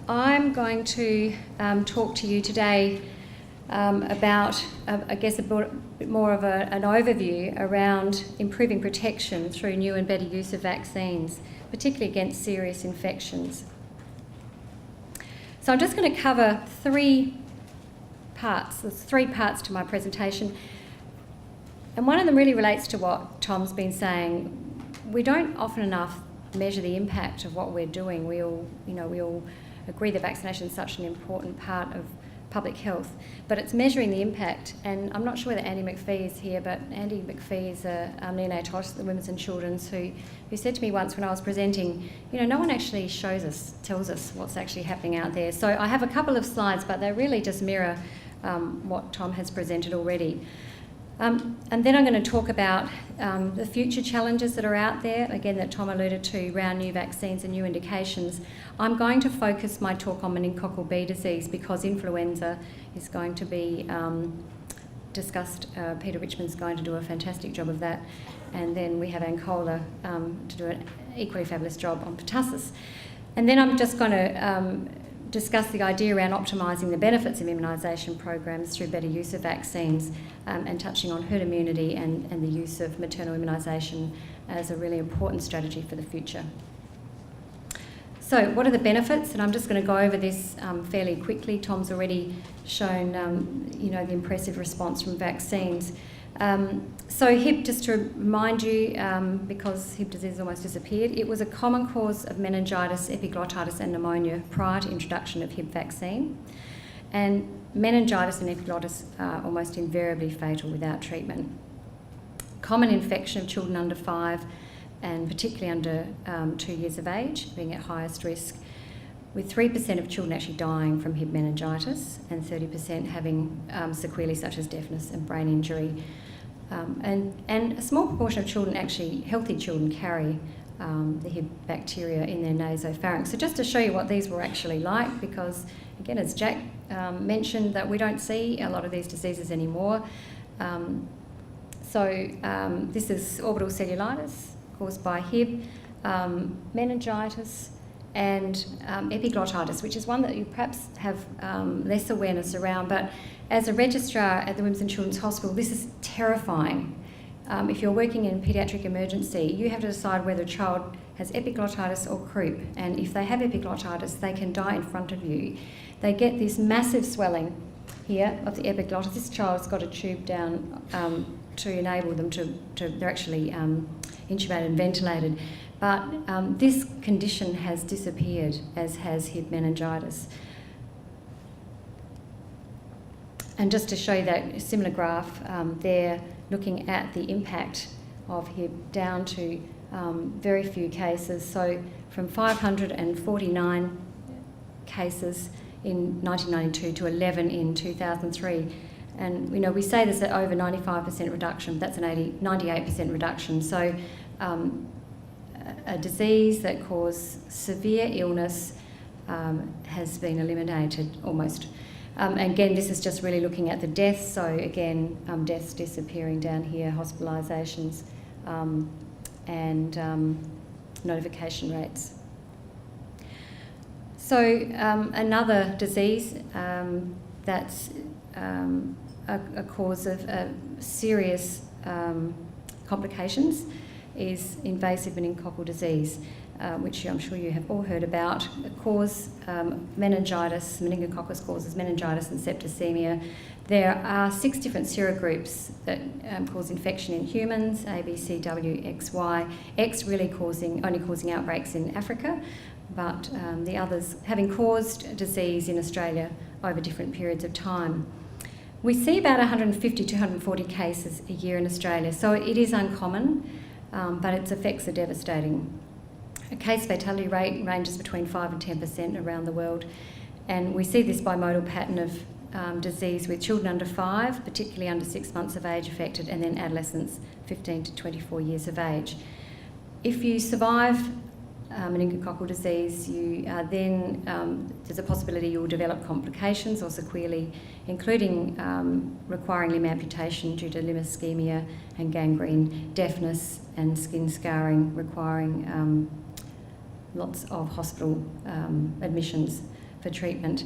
I'm going to talk to you today about, I guess, a bit more of an overview around improving protection through new and better use of vaccines, particularly against serious infections. So I'm just going to cover three parts. There's three parts to my presentation. And one of them really relates to what Tom's been saying. We don't often enough measure the impact of what we're doing. We all agree that vaccination is such an important part of public health, but it's measuring the impact. And I'm not sure whether Andy McPhee is here, but Andy McPhee is a neonatologist at the Women's and Children's who said to me once when I was presenting, no one actually tells us what's actually happening out there. So I have a couple of slides, but they really just mirror what Tom has presented already. And then I'm going to talk about the future challenges that are out there, again, that Tom alluded to, around new vaccines and new indications. I'm going to focus my talk on meningococcal B disease because influenza is going to be discussed. Peter Richmond's going to do a fantastic job of that. And then we have Ancola to do an equally fabulous job on pertussis. And then I'm just going to discuss the idea around optimising the benefits of immunisation programs through better use of vaccines and touching on herd immunity and the use of maternal immunisation as a really important strategy for the future. So what are the benefits? And I'm just going to go over this fairly quickly. Tom's already shown the impressive response from vaccines. So Hib, just to remind you, because Hib disease almost disappeared, it was a common cause of meningitis, epiglottitis and pneumonia prior to introduction of Hib vaccine. And meningitis and epiglottitis are almost invariably fatal without treatment. Common infection of children under 5 and particularly under 2 years of age being at highest risk, with 3% of children actually dying from Hib meningitis and 30% having sequelae such as deafness and brain injury. And a small proportion of children, actually healthy children, carry the Hib bacteria in their nasopharynx. So just to show you what these were actually like, because again, as Jack mentioned, that we don't see a lot of these diseases anymore. This is orbital cellulitis caused by Hib, meningitis, and epiglottitis, which is one that you perhaps have less awareness around. But as a registrar at the Women's and Children's Hospital, this is terrifying. If you're working in paediatric emergency, you have to decide whether a child has epiglottitis or croup. And if they have epiglottitis, they can die in front of you. They get this massive swelling here of the epiglottis. This child's got a tube down to enable them they're actually intubated and ventilated. But this condition has disappeared, as has Hib meningitis. And just to show you that similar graph there, looking at the impact of Hib down to very few cases. So from 549 cases in 1992 to 11 in 2003. And we say there's over 95% reduction, but that's an 98% reduction. So a disease that caused severe illness has been eliminated almost. Again, this is just really looking at the deaths. So again, deaths disappearing down here, hospitalisations and notification rates. So another disease that's a cause of serious complications is invasive meningococcal disease, which I'm sure you have all heard about. It causes meningitis, meningococcus causes meningitis and septicemia. There are 6 different serogroups that cause infection in humans, A, B, C, W, X, Y. X really only causing outbreaks in Africa, but the others having caused disease in Australia over different periods of time. We see about 150 to 140 cases a year in Australia, so it is uncommon, but its effects are devastating. A case fatality rate ranges between 5 and 10% around the world, and we see this bimodal pattern of disease with children under 5, particularly under 6 months of age affected, and then adolescents 15 to 24 years of age. If you survive meningococcal disease, you there's a possibility you will develop complications or sequelae, including requiring limb amputation due to limb ischemia and gangrene, deafness and skin scarring, requiring lots of hospital admissions for treatment.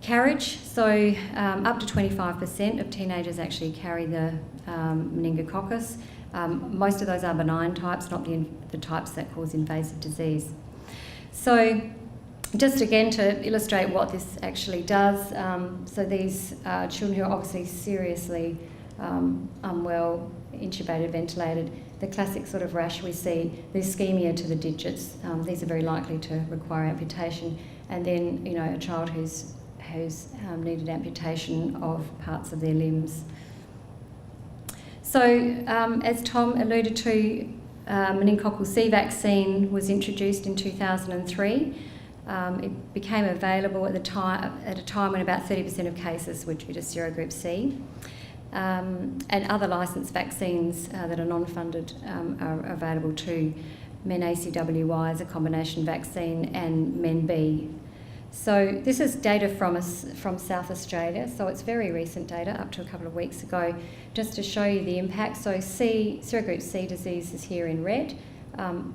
Carriage, so up to 25% of teenagers actually carry the meningococcus. Most of those are benign types, not the types that cause invasive disease. So just again to illustrate what this actually does, so these children who are obviously seriously unwell, intubated, ventilated, the classic sort of rash we see, the ischemia to the digits, these are very likely to require amputation, and then a child who's needed amputation of parts of their limbs. So as Tom alluded to, meningococcal C vaccine was introduced in 2003. It became available at a time when about 30% of cases were due to serogroup C. And other licensed vaccines that are non-funded are available too. MenACWY is a combination vaccine, and MenB. So this is data from South Australia, so it's very recent data, up to a couple of weeks ago, just to show you the impact. So serogroup C disease is here in red.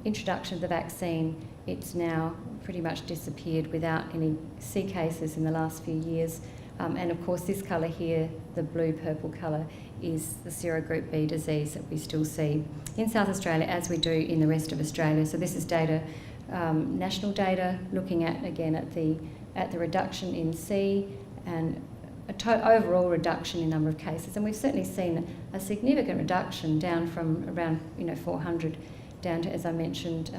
Introduction of the vaccine, it's now pretty much disappeared without any C cases in the last few years. And of course this colour here, the blue-purple colour, is the serogroup B disease that we still see in South Australia as we do in the rest of Australia. So this is data, national data, looking at the reduction in C and overall reduction in number of cases. And we've certainly seen a significant reduction down from around 400 down to, as I mentioned,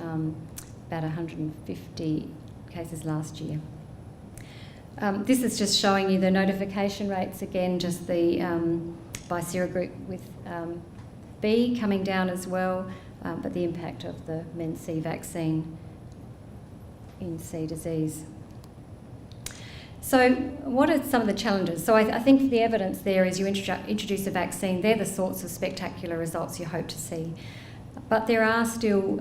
about 150 cases last year. This is just showing you the notification rates, again, just the by serogroup with B coming down as well, but the impact of the MenC vaccine in C disease. So what are some of the challenges? So I think the evidence there is you introduce a vaccine, they're the sorts of spectacular results you hope to see. But there are still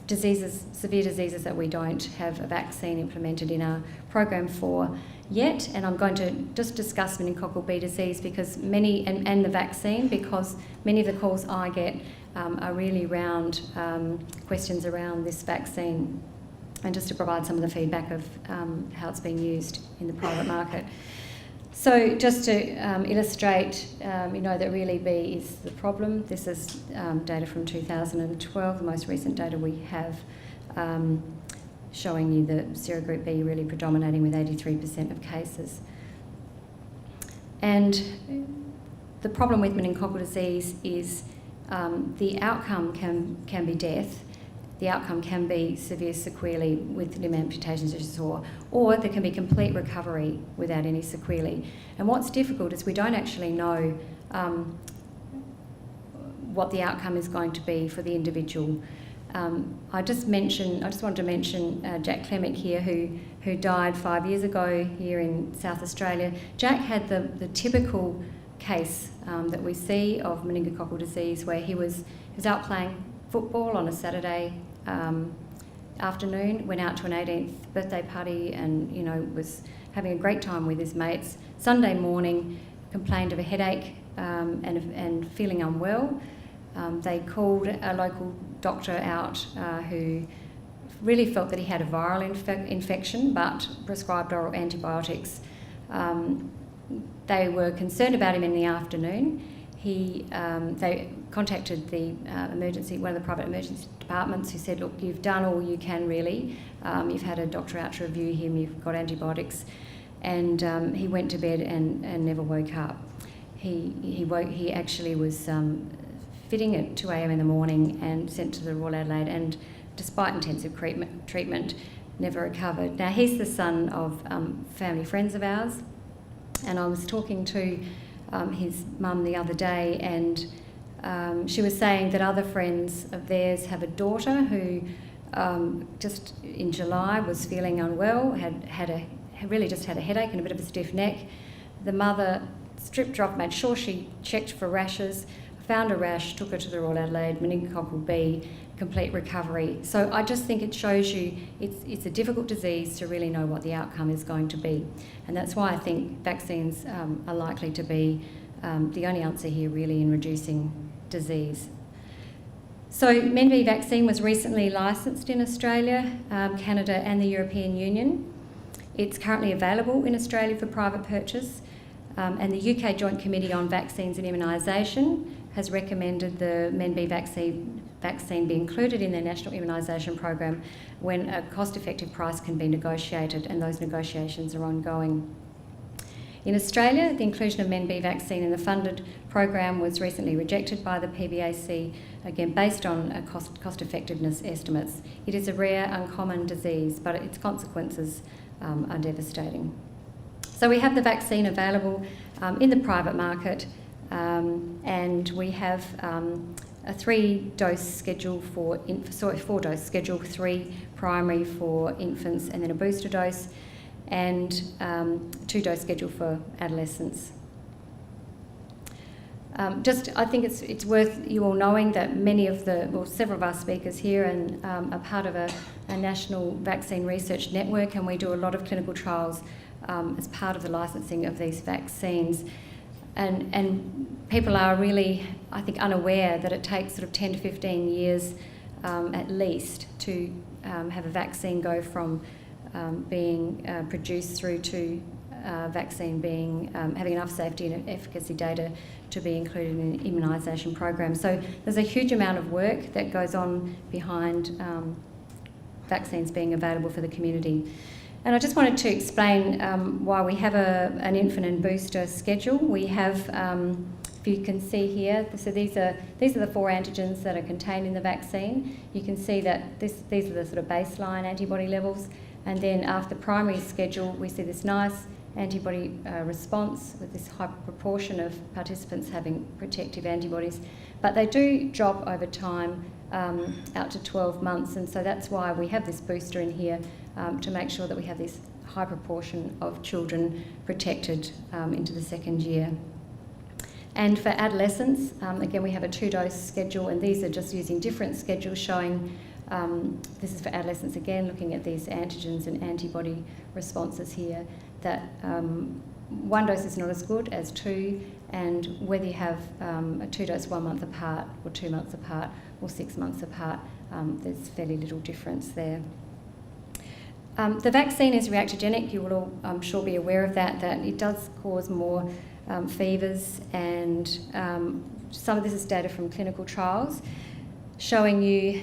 severe diseases that we don't have a vaccine implemented in our program for yet, and I'm going to just discuss meningococcal B disease because and the vaccine, because many of the calls I get are really around questions around this vaccine, and just to provide some of the feedback of how it's being used in the private market. So just to illustrate, that really B is the problem. This is data from 2012, the most recent data we have, showing you the serogroup B really predominating with 83% of cases. And the problem with meningococcal disease is the outcome can be death. The outcome can be severe sequelae with limb amputations, as you saw, or there can be complete recovery without any sequelae. And what's difficult is we don't actually know what the outcome is going to be for the individual. I just wanted to mention Jack Clemick here, who died 5 years ago here in South Australia. Jack had the typical case that we see of meningococcal disease, where he was out playing football on a Saturday afternoon, went out to an 18th birthday party and was having a great time with his mates. Sunday morning, complained of a headache and feeling unwell. They called a local doctor out who really felt that he had a viral infection but prescribed oral antibiotics. They were concerned about him in the afternoon. They contacted the one of the private emergency departments, who said, look, you've done all you can really. You've had a doctor out to review him, you've got antibiotics. And he went to bed and never woke up. He actually was fitting at 2 a.m. in the morning and sent to the Royal Adelaide, and despite intensive treatment, never recovered. Now, he's the son of family friends of ours, and I was talking to his mum the other day, and she was saying that other friends of theirs have a daughter who just in July was feeling unwell, had really just had a headache and a bit of a stiff neck. The mother stripped her off, made sure she checked for rashes, found a rash, took her to the Royal Adelaide, meningococcal B, complete recovery. So I just think it shows you it's a difficult disease to really know what the outcome is going to be. And that's why I think vaccines are likely to be the only answer here really in reducing disease. So MenB vaccine was recently licensed in Australia, Canada and the European Union. It's currently available in Australia for private purchase, and the UK Joint Committee on Vaccines and Immunisation has recommended the MenB vaccine be included in their national immunisation program when a cost-effective price can be negotiated, and those negotiations are ongoing. In Australia, the inclusion of MenB vaccine in the funded program was recently rejected by the PBAC, again based on cost-effectiveness estimates. It is a rare, uncommon disease, but its consequences are devastating. So we have the vaccine available in the private market, and we have a 4-dose schedule, 3 primary for infants and then a booster dose, and 2-dose schedule for adolescents. I think it's worth you all knowing that several of our speakers here are part of a national vaccine research network, and we do a lot of clinical trials as part of the licensing of these vaccines. And people are really, I think, unaware that it takes sort of 10 to 15 years at least to have a vaccine go from being produced through to vaccine being having enough safety and efficacy data to be included in an immunisation program. So there's a huge amount of work that goes on behind vaccines being available for the community. And I just wanted to explain why we have an infant and booster schedule. We have, if you can see here, so these are the 4 antigens that are contained in the vaccine. You can see that these are the sort of baseline antibody levels, and then after the primary schedule, we see this nice antibody response with this high proportion of participants having protective antibodies, but they do drop over time out to 12 months, and so that's why we have this booster in here to make sure that we have this high proportion of children protected into the second year. And for adolescents, again, we have a 2-dose schedule, and these are just using different schedules showing, this is for adolescents again, looking at these antigens and antibody responses here, that 1 dose is not as good as 2, and whether you have a 2-dose 1 month apart or 2 months apart or 6 months apart, there's fairly little difference there. The vaccine is reactogenic. You will all, I'm sure, be aware of that it does cause more fevers, and some of this is data from clinical trials showing you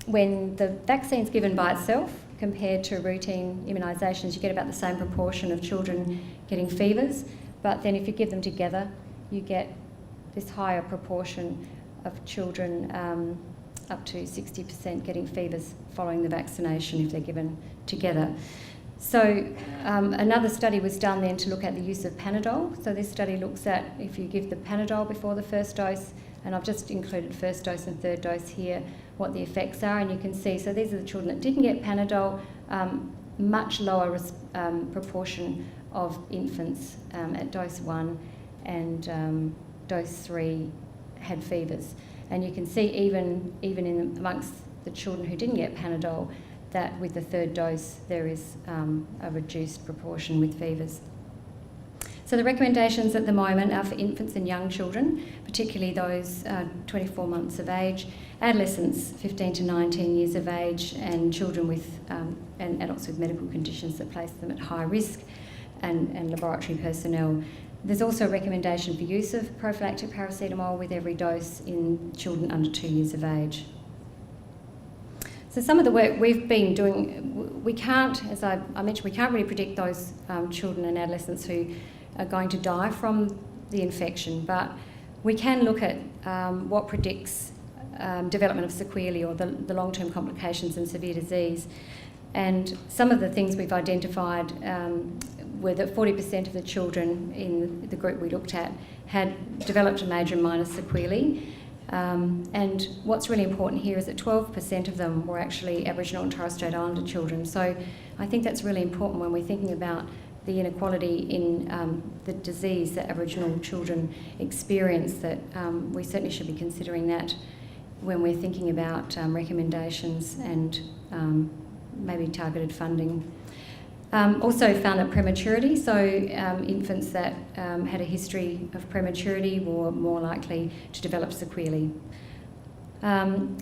when the vaccine's given by itself compared to routine immunisations, you get about the same proportion of children getting fevers, but then if you give them together, you get this higher proportion of children, up to 60% getting fevers following the vaccination if they're given together. So another study was done then to look at the use of Panadol. So this study looks at if you give the Panadol before the first dose, and I've just included first dose and third dose here, what the effects are, and you can see, so these are the children that didn't get Panadol, much lower proportion of infants at dose 1 and dose 3 had fevers. And you can see even in amongst the children who didn't get Panadol, that with the third dose there is a reduced proportion with fevers. So the recommendations at the moment are for infants and young children, particularly those 24 months of age, adolescents 15 to 19 years of age, and children with and adults with medical conditions that place them at high risk, and laboratory personnel. There's also a recommendation for use of prophylactic paracetamol with every dose in children under 2 years of age. So some of the work we've been doing, we can't, as I mentioned, we can't really predict those children and adolescents who are going to die from the infection, but we can look at what predicts development of sequelae, or the long-term complications and severe disease. And some of the things we've identified were that 40% of the children in the group we looked at had developed a major and minor sequelae. And what's really important here is that 12% of them were actually Aboriginal and Torres Strait Islander children. So I think that's really important when we're thinking about the inequality in the disease that Aboriginal children experience, that we certainly should be considering that when we're thinking about recommendations and maybe targeted funding. Also found that prematurity, so infants that had a history of prematurity were more likely to develop sequelae.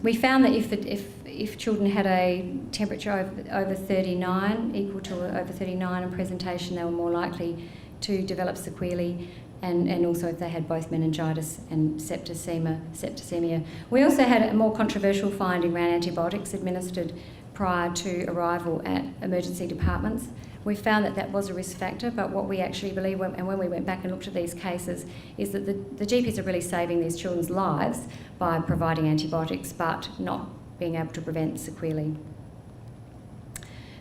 We found that if children had a temperature over 39, equal to over 39 in presentation, they were more likely to develop sequelae, and also if they had both meningitis and septicemia. We also had a more controversial finding around antibiotics administered prior to arrival at emergency departments. We found that that was a risk factor, but what we actually believe, and when we went back and looked at these cases, is that the GPs are really saving these children's lives by providing antibiotics, but not being able to prevent sequelae.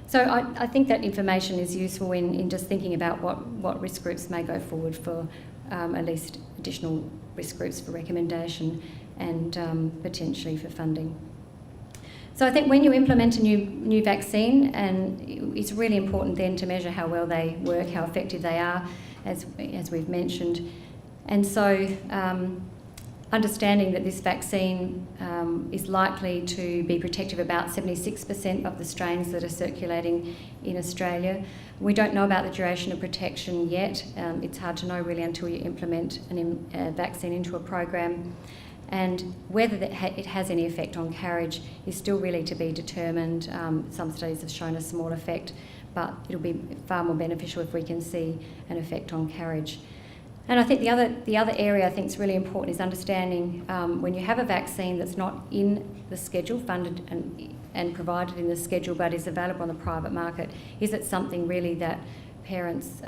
So I think that information is useful in just thinking about what risk groups may go forward for at least additional risk groups for recommendation and potentially for funding. So I think when you implement a new vaccine, and it's really important then to measure how well they work, how effective they are, as we've mentioned. And so understanding that this vaccine is likely to be protective about 76% of the strains that are circulating in Australia. We don't know about the duration of protection yet. It's hard to know really until you implement a vaccine into a program. And whether it has any effect on carriage is still really to be determined. Some studies have shown a small effect, but it'll be far more beneficial if we can see an effect on carriage. And I think the other area I think is really important is understanding when you have a vaccine that's not in the schedule, funded and provided in the schedule, but is available on the private market, is it something really that parents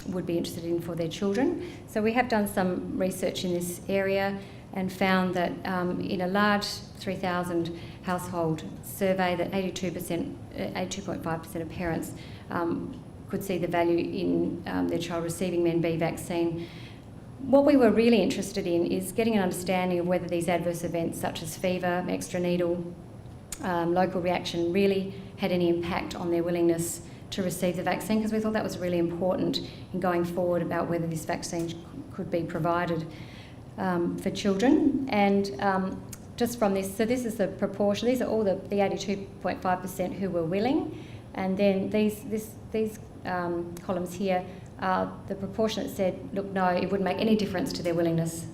would be interested in for their children? So we have done some research in this area and found that in a large 3,000 household survey that 82.5% of parents could see the value in their child receiving MenB vaccine. What we were really interested in is getting an understanding of whether these adverse events such as fever, extra needle, local reaction really had any impact on their willingness to receive the vaccine, because we thought that was really important in going forward about whether this vaccine could be provided for children. And just from this, so this is the proportion, these are all the 82.5% who were willing, and then these columns here are the proportion that said, look, no, it wouldn't make any difference to their willingness.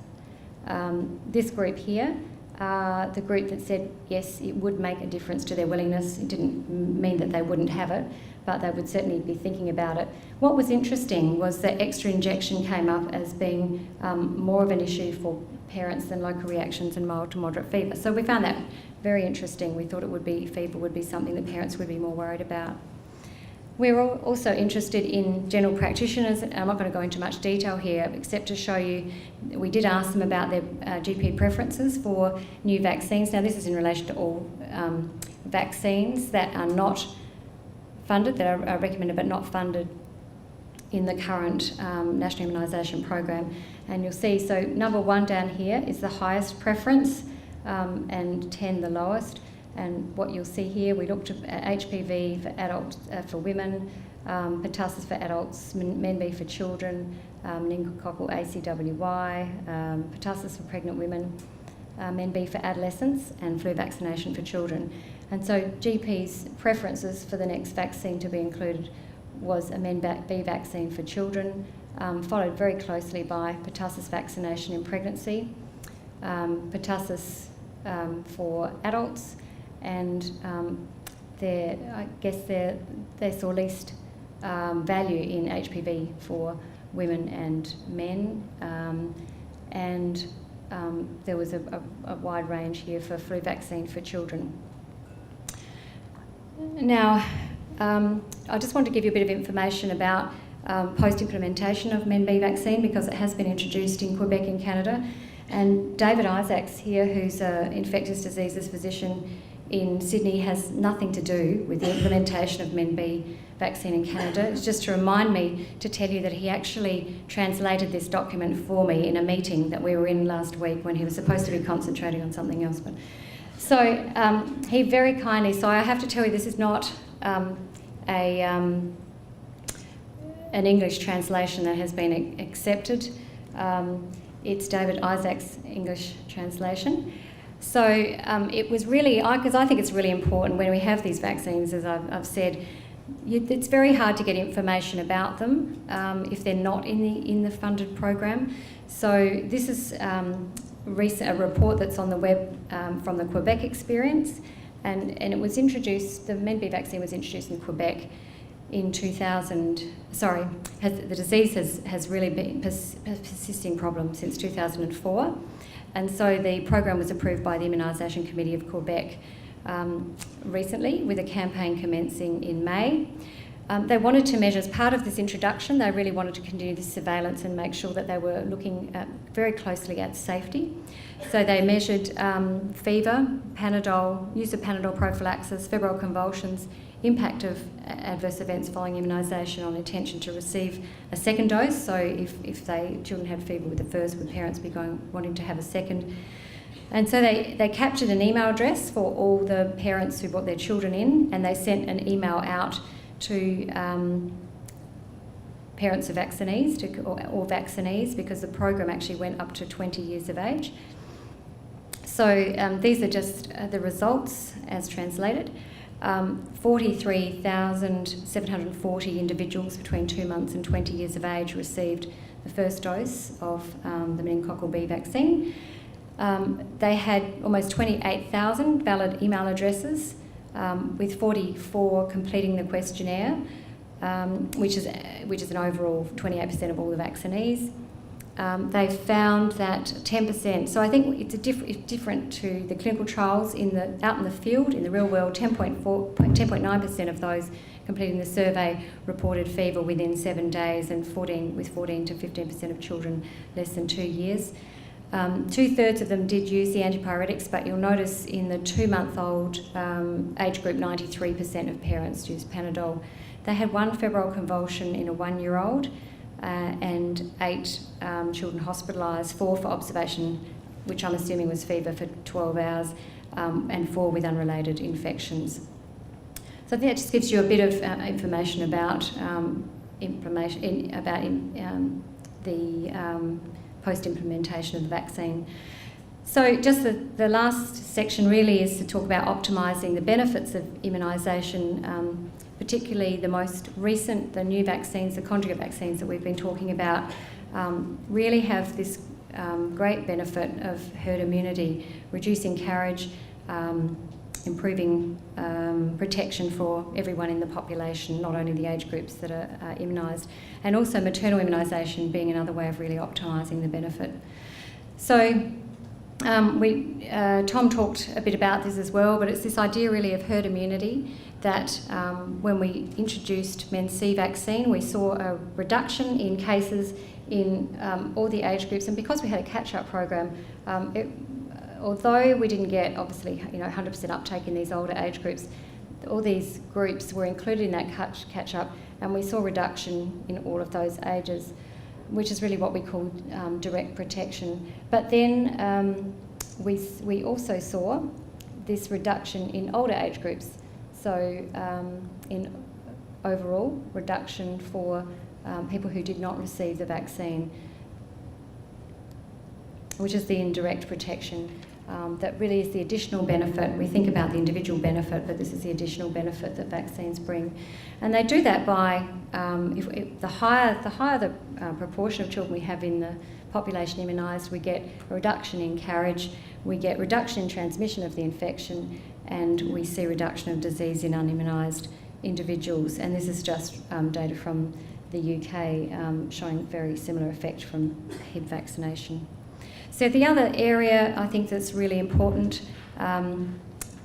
This group here, the group that said, yes, it would make a difference to their willingness. It didn't mean that they wouldn't have it, but they would certainly be thinking about it. What was interesting was that extra injection came up as being more of an issue for parents than local reactions and mild to moderate fever. So we found that very interesting. We thought fever would be something that parents would be more worried about. We're also interested in general practitioners, and I'm not going to go into much detail here except to show you we did ask them about their GP preferences for new vaccines. Now this is in relation to all vaccines that are not funded, that are recommended but not funded in the current National Immunisation Program. And you'll see, so number 1 down here is the highest preference and 10 the lowest. And what you'll see here, we looked at HPV for adults, for women, pertussis for adults, MenB for children, meningococcal ACWY, pertussis for pregnant women, MenB for adolescents, and flu vaccination for children. And so GP's preferences for the next vaccine to be included was a MenB vaccine for children, followed very closely by pertussis vaccination in pregnancy, pertussis for adults, and they saw least value in HPV for women and men, and there was a wide range here for flu vaccine for children. Now, I just want to give you a bit of information about post-implementation of MenB vaccine, because it has been introduced in Quebec in Canada. And David Isaacs here, who's an infectious diseases physician in Sydney, has nothing to do with the implementation of MenB vaccine in Canada. It's just to remind me to tell you that he actually translated this document for me in a meeting that we were in last week when he was supposed to be concentrating on something else. But so he very kindly, so I have to tell you this is not an English translation that has been accepted. It's David Isaacs' English translation. So it was really, because I think it's really important when we have these vaccines, as I've said, it's very hard to get information about them if they're not in the funded program. So this is a report that's on the web from the Quebec experience, and it was introduced, the MenB vaccine was introduced in Quebec in 2000, the disease has really been a persisting problem since 2004. And so the program was approved by the Immunisation Committee of Quebec recently, with a campaign commencing in May. They wanted to measure, as part of this introduction, they really wanted to continue this surveillance and make sure that they were looking very closely at safety. So they measured fever, Panadol, use of Panadol prophylaxis, febrile convulsions, impact of adverse events following immunisation on intention to receive a second dose. So if children had fever with the first, would parents be wanting to have a second? And so they captured an email address for all the parents who brought their children in, and they sent an email out to parents of vaccinees or vaccinees, because the program actually went up to 20 years of age. So these are just the results as translated. 43,740 individuals between 2 months and 20 years of age received the first dose of the meningococcal B vaccine. They had almost 28,000 valid email addresses, with 44 completing the questionnaire, which is an overall 28% of all the vaccinees. They found that 10%, so I think it's different to the clinical trials out in the field, in the real world. 10.9% of those completing the survey reported fever within 7 days, and 14 to 15% of children less than 2 years. 2/3 of them did use the antipyretics, but you'll notice in the 2-month-old age group, 93% of parents used Panadol. They had 1 febrile convulsion in a 1-year-old, and 8 children hospitalised, 4 for observation, which I'm assuming was fever for 12 hours, and 4 with unrelated infections. So I think that just gives you a bit of information about the post-implementation of the vaccine. So just the last section really is to talk about optimising the benefits of immunisation, particularly the most recent, the new vaccines, the conjugate vaccines that we've been talking about, really have this great benefit of herd immunity, reducing carriage, improving protection for everyone in the population, not only the age groups that are immunised, and also maternal immunisation being another way of really optimising the benefit. So Tom talked a bit about this as well, but it's this idea really of herd immunity that when we introduced MenC vaccine, we saw a reduction in cases in all the age groups, and because we had a catch-up program, although we didn't get obviously 100% uptake in these older age groups, all these groups were included in that catch-up, and we saw reduction in all of those ages, which is really what we call direct protection. But then we also saw this reduction in older age groups. So in overall reduction for people who did not receive the vaccine, which is the indirect protection. That really is the additional benefit. We think about the individual benefit, but this is the additional benefit that vaccines bring. And they do that by, if the higher the proportion of children we have in the population immunised, we get a reduction in carriage, we get reduction in transmission of the infection, and we see reduction of disease in unimmunised individuals. And this is just data from the UK showing very similar effect from Hib vaccination. So the other area I think that's really important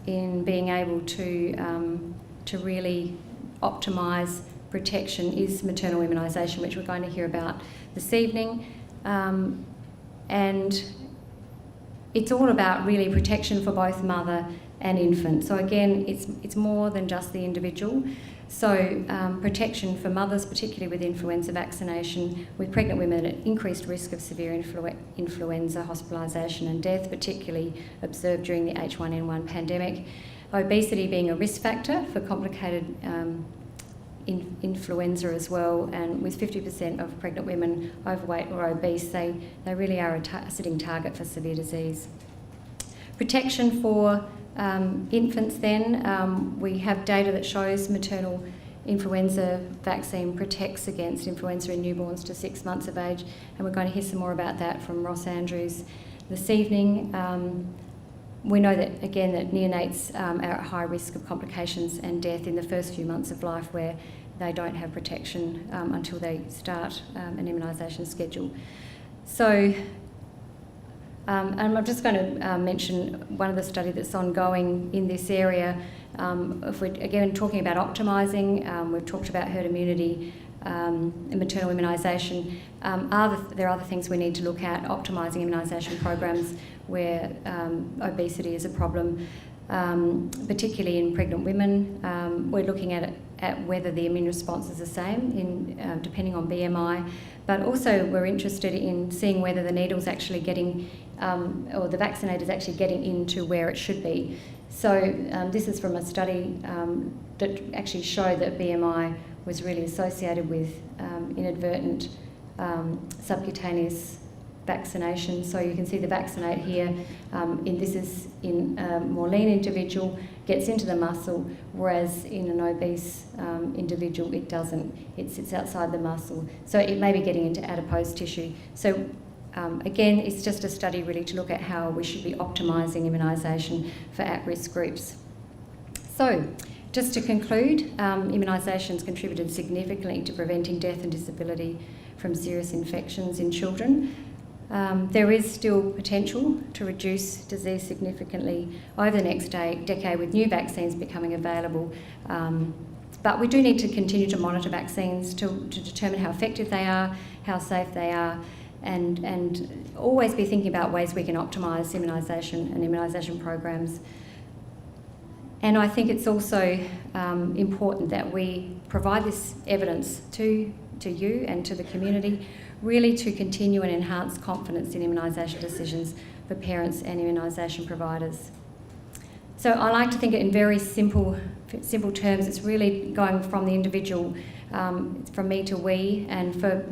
in being able to really optimise protection is maternal immunisation, which we're going to hear about this evening. And it's all about really protection for both mother and infant. So again, it's more than just the individual. So protection for mothers, particularly with influenza vaccination, with pregnant women at increased risk of severe influenza hospitalisation and death, particularly observed during the H1N1 pandemic. Obesity being a risk factor for complicated influenza as well, and with 50% of pregnant women overweight or obese, they really are a sitting target for severe disease. Protection for infants then, we have data that shows maternal influenza vaccine protects against influenza in newborns to 6 months of age, and we're going to hear some more about that from Ross Andrews this evening. We know that, again, that neonates are at high risk of complications and death in the first few months of life, where they don't have protection until they start an immunisation schedule. So, and I'm just going to mention one of the studies that's ongoing in this area. If we're, again, talking about optimising, we've talked about herd immunity and maternal immunisation. There are other things we need to look at, optimising immunisation programs where obesity is a problem, particularly in pregnant women. We're looking at whether the immune response is the same depending on BMI, but also we're interested in seeing whether the needle's actually getting, or the vaccinator is actually getting into where it should be. So this is from a study that actually showed that BMI was really associated with inadvertent subcutaneous vaccination. So you can see the vaccinate here, this is in a more lean individual, gets into the muscle, whereas in an obese individual it doesn't. It sits outside the muscle. So it may be getting into adipose tissue. So again, it's just a study really to look at how we should be optimising immunisation for at-risk groups. So, just to conclude, immunisation's contributed significantly to preventing death and disability from serious infections in children. There is still potential to reduce disease significantly over the next decade with new vaccines becoming available. But we do need to continue to monitor vaccines to determine how effective they are, how safe they are, and always be thinking about ways we can optimise immunisation and immunisation programs. And I think it's also important that we provide this evidence to you and to the community, really to continue and enhance confidence in immunisation decisions for parents and immunisation providers. So I like to think it in very simple terms. It's really going from the individual, from me to we, and for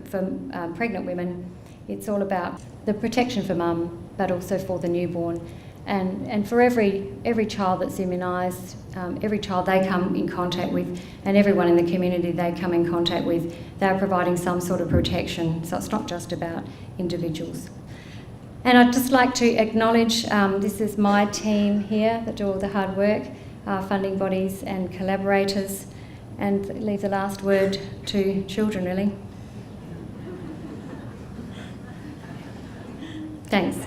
pregnant women, it's all about the protection for mum, but also for the newborn. And for every child that's immunised, every child they come in contact with, and everyone in the community they come in contact with, they're providing some sort of protection. So it's not just about individuals. And I'd just like to acknowledge, this is my team here that do all the hard work, funding bodies and collaborators, and leave the last word to children, really. Thanks.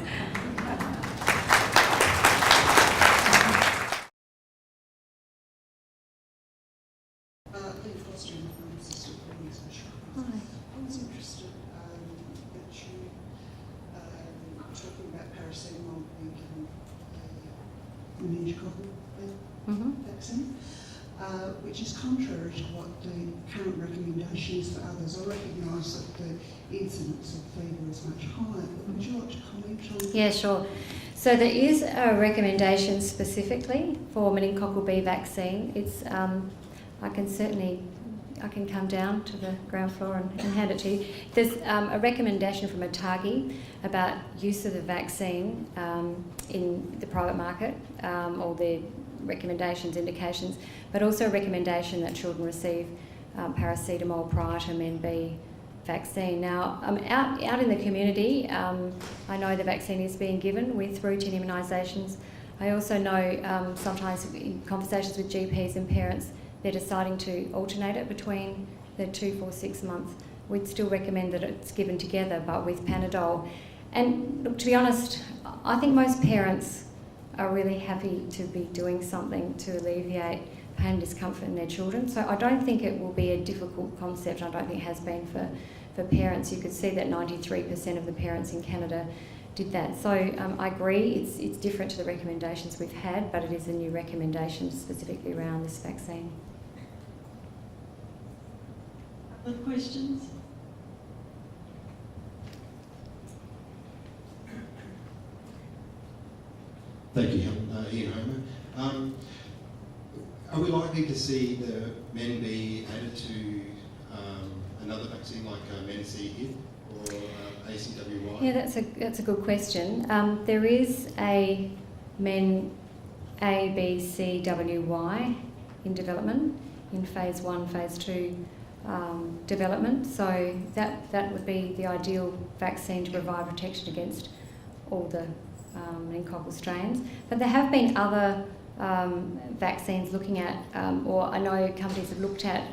I was interested that you talking about paracetamol being given a meningococcal vaccine, which is contrary to what the current recommendation is for others. I recognise that the incidence of fever is much higher, but would you like to comment on that? Yeah, sure. So there is a recommendation specifically for meningococcal B vaccine. It's I can come down to the ground floor and hand it to you. There's a recommendation from ATAGI about use of the vaccine in the private market, or the recommendations, indications, but also a recommendation that children receive paracetamol prior to MenB vaccine. Now, out in the community, I know the vaccine is being given with routine immunisations. I also know sometimes in conversations with GPs and parents, they're deciding to alternate it between the 2, 4, 6 months. We'd still recommend that it's given together, but with Panadol. And look, to be honest, I think most parents are really happy to be doing something to alleviate pain and discomfort in their children. So I don't think it will be a difficult concept. I don't think it has been for parents. You could see that 93% of the parents in Canada did that. So I agree, it's different to the recommendations we've had, but it is a new recommendation specifically around this vaccine. Other questions? Thank you, Helen. Ian Homer. Are we likely to see the MenB added to another vaccine like MenC or ACWY? Yeah, that's a good question. There is a MenABCWY in development, in phase 1, phase 2 development. So that would be the ideal vaccine to provide protection against all the meningococcal strains. But there have been other vaccines looking at, or I know companies have looked at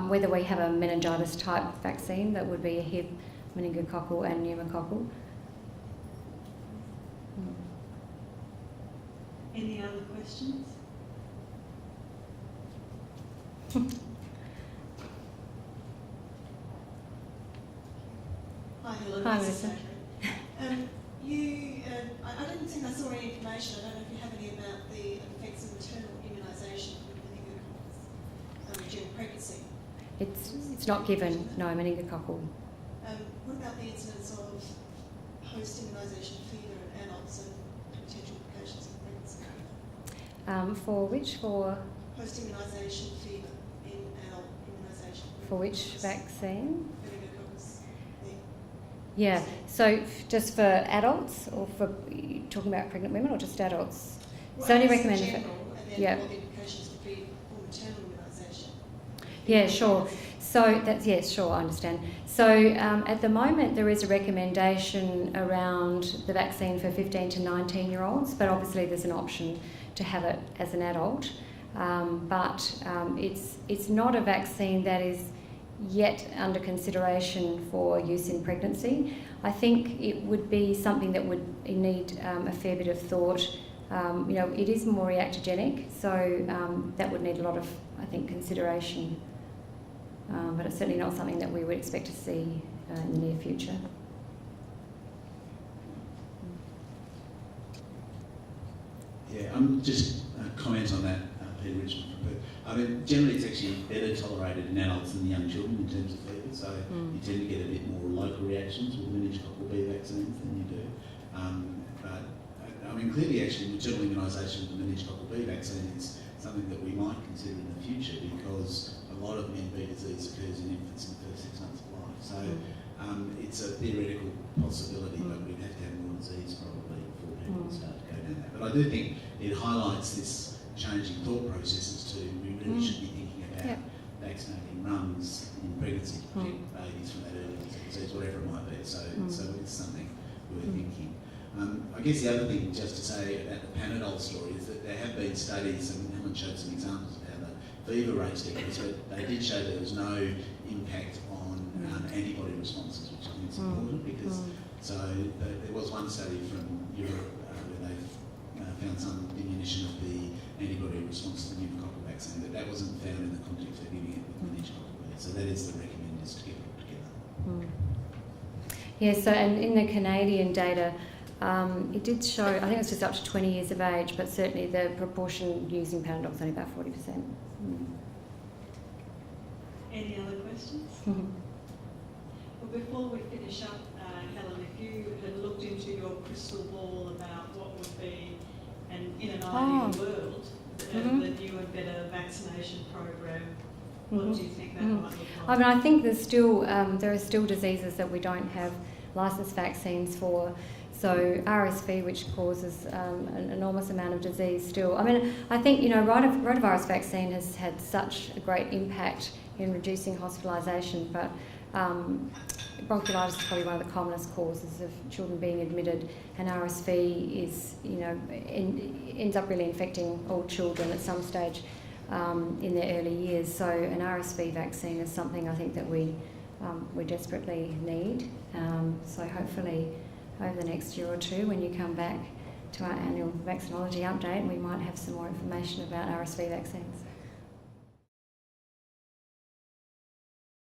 whether we have a meningitis type vaccine that would be a Hib, meningococcal and pneumococcal. Any other questions? Hi, Helen. Hi, This is Melissa. Catherine. I didn't think I saw any information. I don't know if you have any about the effects of maternal immunisation for meningococcus during pregnancy. It's not given, no, meningococcal. What about the incidence of post-immunisation fever in adults and potential implications of pregnancy? For which? For Post-immunisation fever in adult immunisation. for which vaccine? Meningococcus. Yeah, so just for adults, or for talking about pregnant women, or just adults? It's only recommended for... And then Yeah. what the implications would be for maternal immunisation. Yeah, sure. So that's, yes, sure, I understand. So at the moment there is a recommendation around the vaccine for 15 to 19-year-olds, but obviously there's an option to have it as an adult. It's not a vaccine that is yet under consideration for use in pregnancy. I think it would be something that would need a fair bit of thought. It is more reactogenic, so that would need a lot of, I think, consideration. But it's certainly not something that we would expect to see in the near future. Yeah, just comment on that, Peter Richmond from Perth. I mean, generally it's actually better tolerated in adults than young children in terms of fever, so you tend to get a bit more local reactions with meningococcal B vaccines than you do. But I mean, clearly actually maternal immunisation with the meningococcal B vaccine is something that we might consider in the future, because a lot of MenB disease occurs in infants in the first 6 months of life. So it's a theoretical possibility, but we'd have to have more disease probably before people would start to go down that. But I do think it highlights this changing thought processes to we really should be thinking about vaccinating mums in pregnancy to protect babies from that early disease, whatever it might be. So it's something worth thinking. I guess the other thing just to say about the Panadol story is that there have been studies, and Helen showed some examples of how the fever rates decreased, but they did show there was no impact on antibody responses, which I think is important, because there was one study from Europe where they found some diminution of the antibody response to the pneumococcal vaccine, but that wasn't found in the context of giving it with meningococcal B. So that is the recommended is to get it all together. Yeah, so and in the Canadian data, it did show, I think it was just up to 20 years of age, but certainly the proportion using Panadol was only about 40%. Any other questions? Well, before we finish up, Helen, if you had looked into your crystal ball about what would be, in an ideal world, the new and better vaccination program, what do you think that might look like? I mean, I think there's still there are still diseases that we don't have licensed vaccines for. So RSV, which causes an enormous amount of disease still. I mean, I think, rotavirus vaccine has had such a great impact in reducing hospitalisation, but bronchiolitis is probably one of the commonest causes of children being admitted, and RSV is, ends up really infecting all children at some stage in their early years. So an RSV vaccine is something I think that we desperately need. So hopefully over the next year or two, when you come back to our annual Vaccinology update, we might have some more information about RSV vaccines.